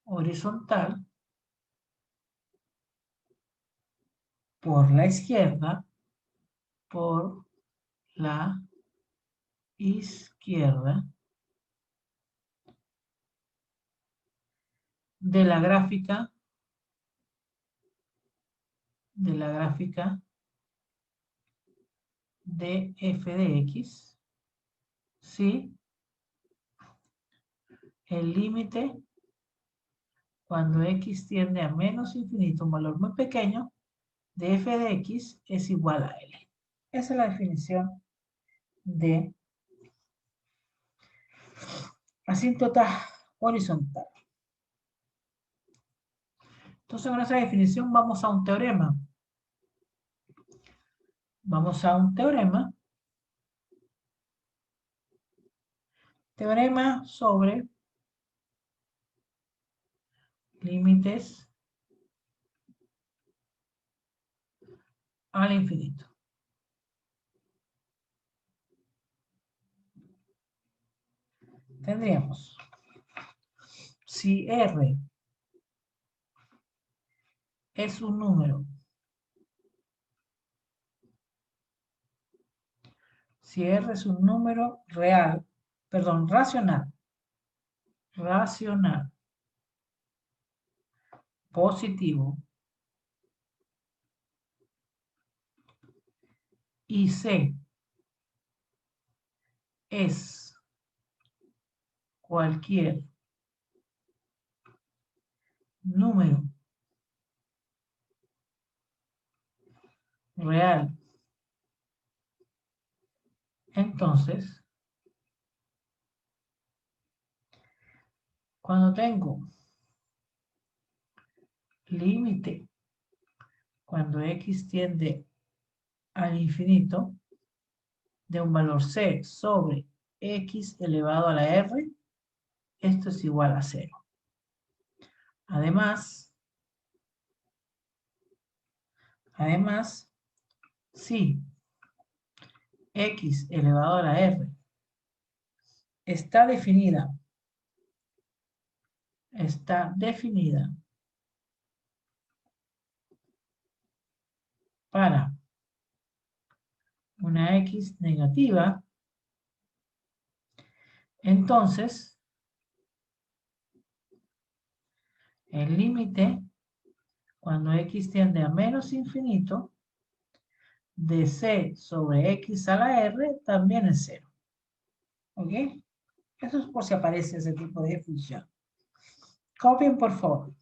horizontal por la izquierda de la gráfica de F de X si el límite cuando X tiende a menos infinito, un valor muy pequeño, de F de X es igual a L. Esa es la definición de asíntota horizontal. Entonces, con esa definición vamos a un teorema. Vamos a un teorema. Teorema sobre límites al infinito. Tendríamos, si R es un número, si R es un número real, perdón, racional, positivo, y C es cualquier número real, entonces, cuando tengo límite, cuando X tiende al infinito, de un valor C sobre X elevado a la R, esto es igual a 0. Además, si X elevado a la R está definida para una X negativa, entonces el límite cuando X tiende a menos infinito de C sobre X a la R también es 0. ¿Ok? Eso es por si aparece ese tipo de función. Copien, por favor.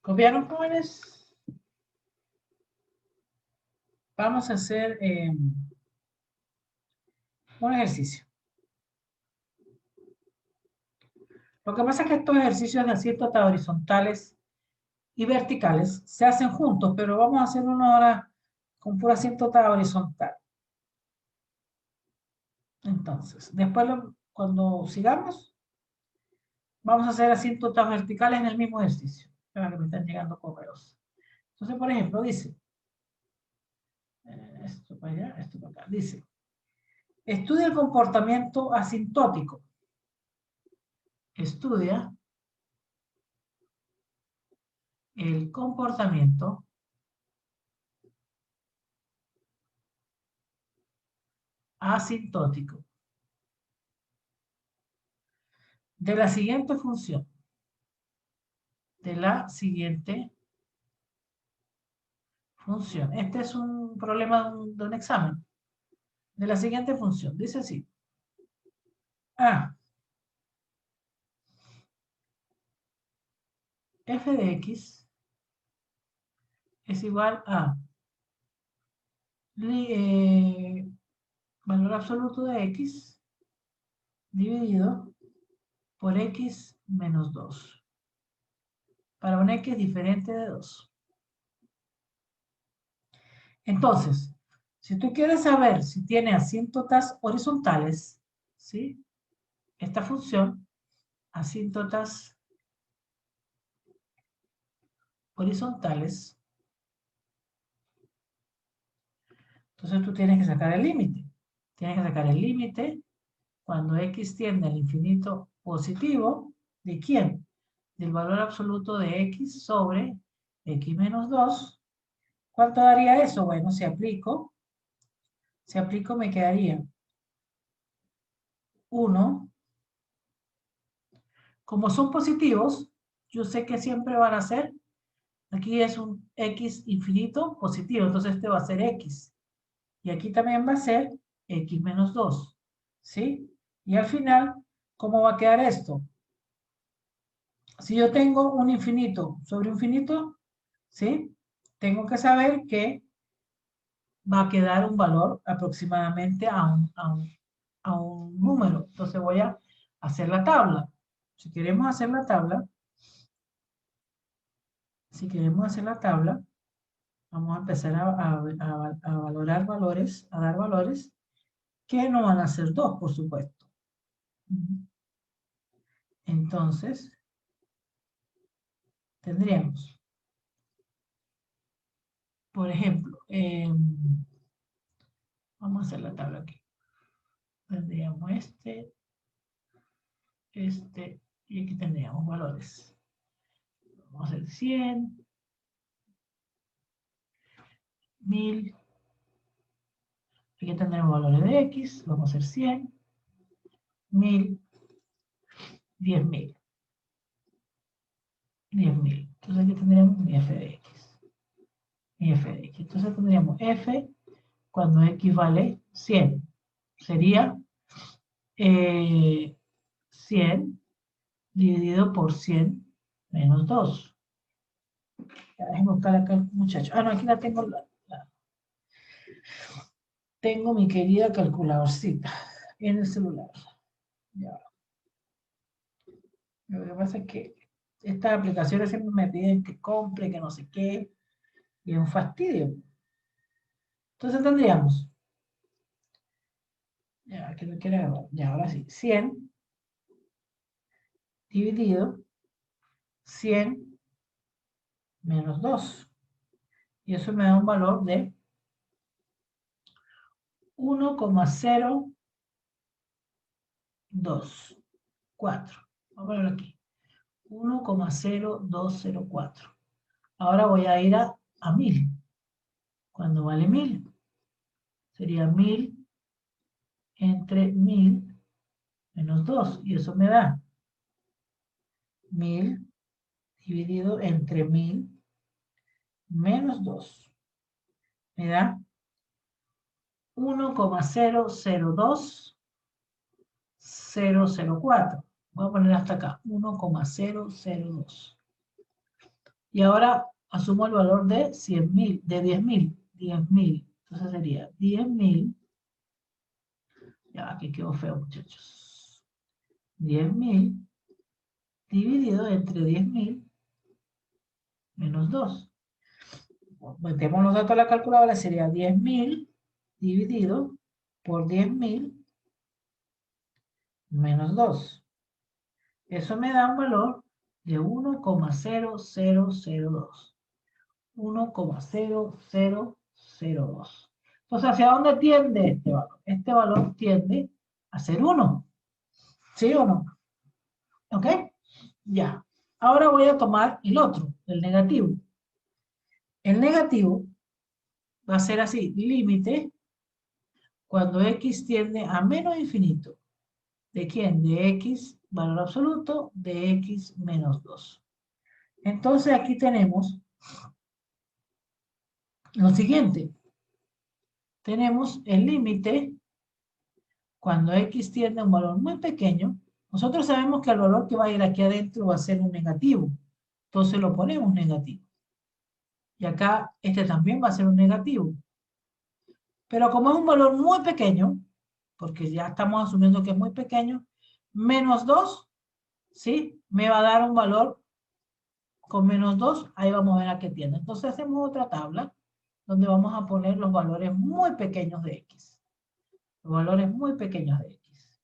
¿Copiaron, jóvenes? Vamos a hacer un ejercicio. Lo que pasa es que estos ejercicios de asístotas horizontales y verticales se hacen juntos, pero vamos a hacer uno ahora con pura asíntota horizontal. Entonces, después cuando sigamos, vamos a hacer asíntotas verticales en el mismo ejercicio. Espera que me están llegando correos. Entonces, por ejemplo, dice, esto para allá, esto para acá, dice, estudia el comportamiento asintótico. Estudia el comportamiento asintótico de la siguiente función. De la siguiente función. Este es un problema de un examen. De la siguiente función. Dice así. A. F de X es igual a valor absoluto de X dividido por X menos 2. Para un X diferente de 2. Entonces, si tú quieres saber si tiene asíntotas horizontales, ¿sí? Esta función, asíntotas horizontales, entonces tú tienes que sacar el límite. Tienes que sacar el límite cuando X tiende al infinito positivo, ¿de quién? Del valor absoluto de X sobre X menos 2. ¿Cuánto daría eso? Bueno, si aplico me quedaría 1. Como son positivos, yo sé que siempre van a ser, aquí es un X infinito positivo, entonces este va a ser X. Y aquí también va a ser X menos 2, ¿sí? Y al final, ¿cómo va a quedar esto? Si yo tengo un infinito sobre infinito, ¿sí? Tengo que saber que va a quedar un valor aproximadamente a un número. Entonces voy a hacer la tabla. Si queremos hacer la tabla, vamos a empezar a valorar valores, a dar valores que no van a ser 2, por supuesto. Entonces, tendríamos, por ejemplo, vamos a hacer la tabla aquí. Tendríamos y aquí tendríamos valores. Vamos a hacer 100, 1000. Aquí tendremos valores de X, vamos a hacer 100, 1000, 10.000. 10.000. Entonces aquí tendríamos mi f de X. Mi f de X. Entonces tendríamos f cuando X vale 100. Sería 100 dividido por 100 menos 2. Ya, déjenme buscar acá, muchachos. Ah, no, aquí la tengo. Tengo mi querida calculadorcita en el celular. Ya. Lo que pasa es que estas aplicaciones siempre me piden que compre, que no sé qué, y es un fastidio. Entonces tendríamos, ya, que no quiere agarrar, ya, ahora sí, 100 dividido 100 menos 2. Y eso me da un valor de 1,0204. Vamos a ponerlo aquí. 1,0204. Ahora voy a ir a 1000. ¿Cuándo vale 1000? Sería 1000 entre 1000 menos 2. Y eso me da 1000 dividido entre 1000 menos 2. Me da 1,002004. Voy a poner hasta acá, 1,002. Y ahora asumo el valor de 100.000, de 10.000. 10.000. Entonces sería 10.000. Ya, aquí quedó feo, muchachos. 10.000 dividido entre 10.000 menos 2. Metemos los datos a la calculadora, sería 10.000 dividido por 10.000 menos 2. Eso me da un valor de 1,0002. 1,0002. Entonces, ¿hacia dónde tiende este valor? Este valor tiende a ser 1. ¿Sí o no? ¿Ok? Ya. Ahora voy a tomar el otro, el negativo. El negativo va a ser así, límite cuando x tiende a menos infinito. ¿De quién? De x, valor absoluto, de x menos 2. Entonces aquí tenemos lo siguiente. Tenemos el límite cuando x tiende a un valor muy pequeño. Nosotros sabemos que el valor que va a ir aquí adentro va a ser un negativo. Entonces lo ponemos negativo. Y acá este también va a ser un negativo. Pero como es un valor muy pequeño, porque ya estamos asumiendo que es muy pequeño, menos 2, ¿sí? Me va a dar un valor con menos 2, ahí vamos a ver a qué tiende. Entonces hacemos otra tabla donde vamos a poner los valores muy pequeños de x. Los valores muy pequeños de x.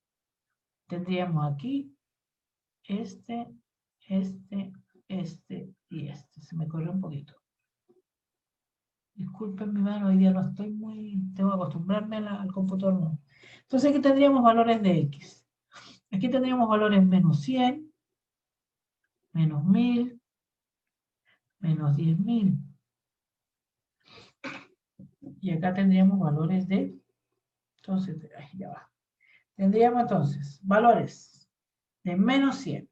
Tendríamos aquí este y este. Se me corrió un poquito. Disculpen mi mano, hoy día no estoy muy... Tengo que acostumbrarme al computador. No. Entonces aquí tendríamos valores de x. Aquí tendríamos valores menos 100, menos 1000, menos 10.000. Y acá tendríamos valores de... Entonces, ya va. Tendríamos entonces valores de menos 100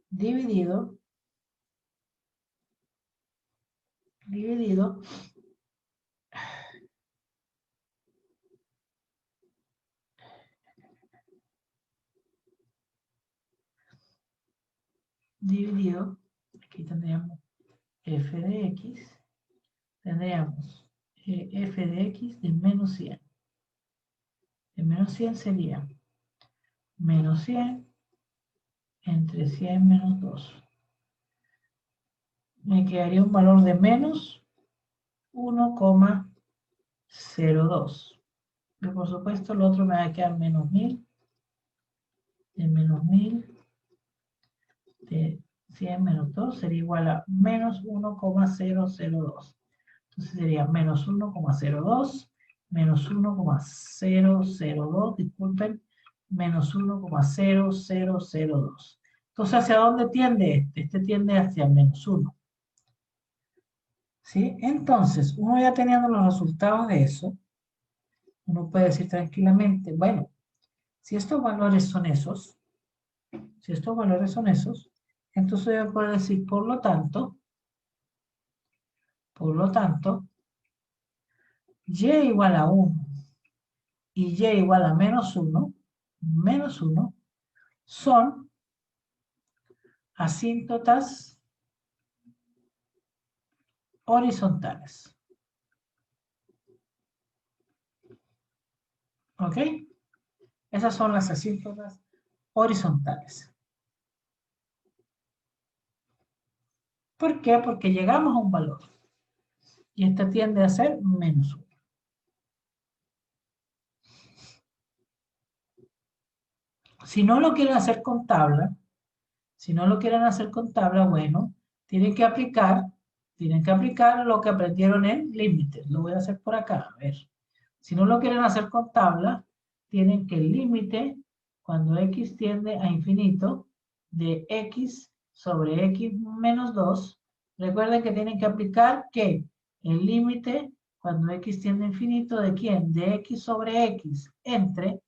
dividido aquí tendríamos f de x, tendríamos f de x de menos 100. De menos 100 sería menos 100 entre 100 menos 2. Me quedaría un valor de menos 1,02. Y por supuesto el otro me va a quedar menos 1000. De menos 1000 de 100 menos 2 sería igual a menos 1,002. Entonces sería menos 1,02 menos 1,002, disculpen, menos 1,0002. Entonces, ¿hacia dónde tiende este? Este tiende hacia menos 1. ¿Sí? Entonces, uno ya teniendo los resultados de eso, uno puede decir tranquilamente, bueno, si estos valores son esos, entonces yo puedo decir, por lo tanto, y igual a 1 y y igual a menos 1, son asíntotas horizontales. ¿Ok? Esas son las asíntotas horizontales. ¿Por qué? Porque llegamos a un valor. Y este tiende a ser menos 1. Si no lo quieren hacer con tabla, bueno, tienen que aplicar lo que aprendieron en límites. Lo voy a hacer por acá, a ver. Si no lo quieren hacer con tabla, tienen que el límite, cuando x tiende a infinito, de x sobre x menos 2, recuerden que tienen que aplicar que el límite, cuando x tiende a infinito, ¿de quién? De x sobre x entre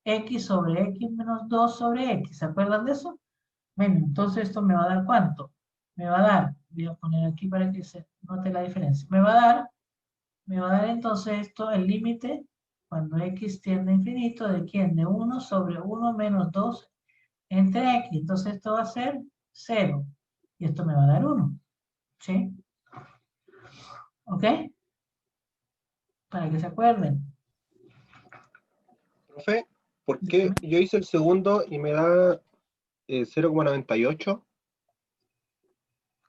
x sobre x menos 2 sobre x. ¿Se acuerdan de eso? Bueno, entonces esto me va a dar ¿cuánto? Me va a dar, voy a poner aquí para que se note la diferencia. Me va a dar entonces esto, el límite, cuando x tiende a infinito, ¿de quién? De 1 sobre 1 menos 2 entre x. Entonces esto va a ser 0. y esto me va a dar 1. ¿Sí? ¿Ok? Para que se acuerden. Profe, ¿por Dígame. qué yo hice el segundo y me da 0,98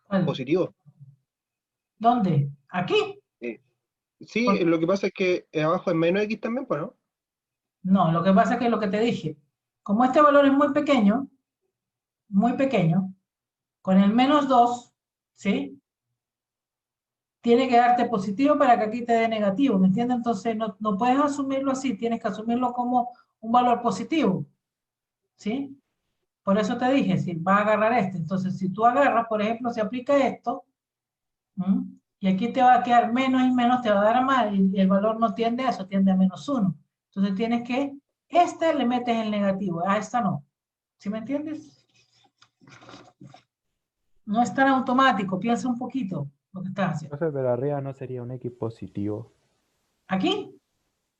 ¿Cuál? positivo? ¿Dónde? ¿Aquí? Eh, sí, Por- lo que pasa es que abajo es menos X también, pues, ¿no? No, lo que pasa es que lo que te dije, como este valor es muy pequeño, con el -2, ¿sí? Tiene que darte positivo para que aquí te dé negativo, ¿me entiendes? Entonces no puedes asumirlo así, tienes que asumirlo como un valor positivo, ¿sí? Por eso te dije, si vas a agarrar este, entonces si tú agarras, por ejemplo, si aplica esto, y aquí te va a quedar menos y menos, te va a dar más, y el valor no tiende a eso, tiende a -1. Entonces tienes que, este le metes el negativo, a esta no. ¿Sí me entiendes? No es tan automático, piensa un poquito lo que estás haciendo. Profe, pero arriba no sería un X positivo. ¿Aquí?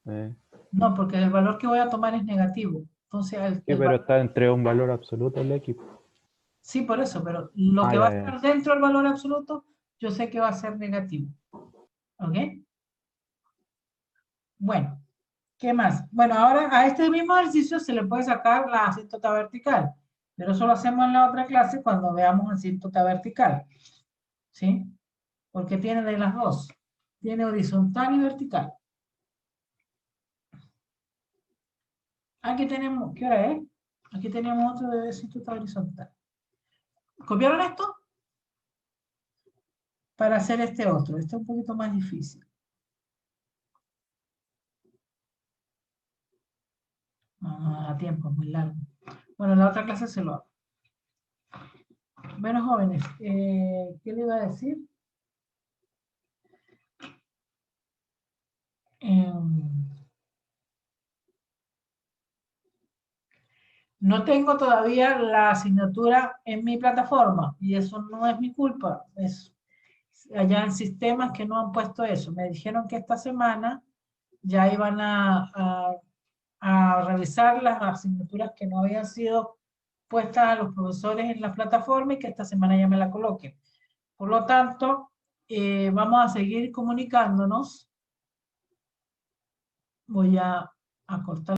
Eh, No, porque el valor que voy a tomar es negativo. Entonces, Sí, pero está entre un valor absoluto el X. sí, por eso, pero lo que va a Ya, ya. estar dentro del valor absoluto, yo sé que va a ser negativo. ¿Ok? Bueno, ¿qué más? Bueno, ahora a este mismo ejercicio se le puede sacar la asíntota vertical, pero eso lo hacemos en la otra clase cuando veamos asíntota vertical. ¿Sí? Porque tiene de las dos. Tiene horizontal y vertical. Aquí tenemos, ¿qué hora es? Aquí tenemos otro de asíntota horizontal. ¿Copiaron esto? Para hacer este otro. Este es un poquito más difícil. No da tiempo, es muy largo. Bueno, en la otra clase se lo hago. Bueno, jóvenes, ¿qué le iba a decir? No tengo todavía la asignatura en mi plataforma y eso no es mi culpa. Es allá en sistemas que no han puesto eso. Me dijeron que esta semana ya iban a revisar las asignaturas que no habían sido puestas a los profesores en la plataforma y que esta semana ya me la coloquen. Por lo tanto, vamos a seguir comunicándonos. Voy a cortar.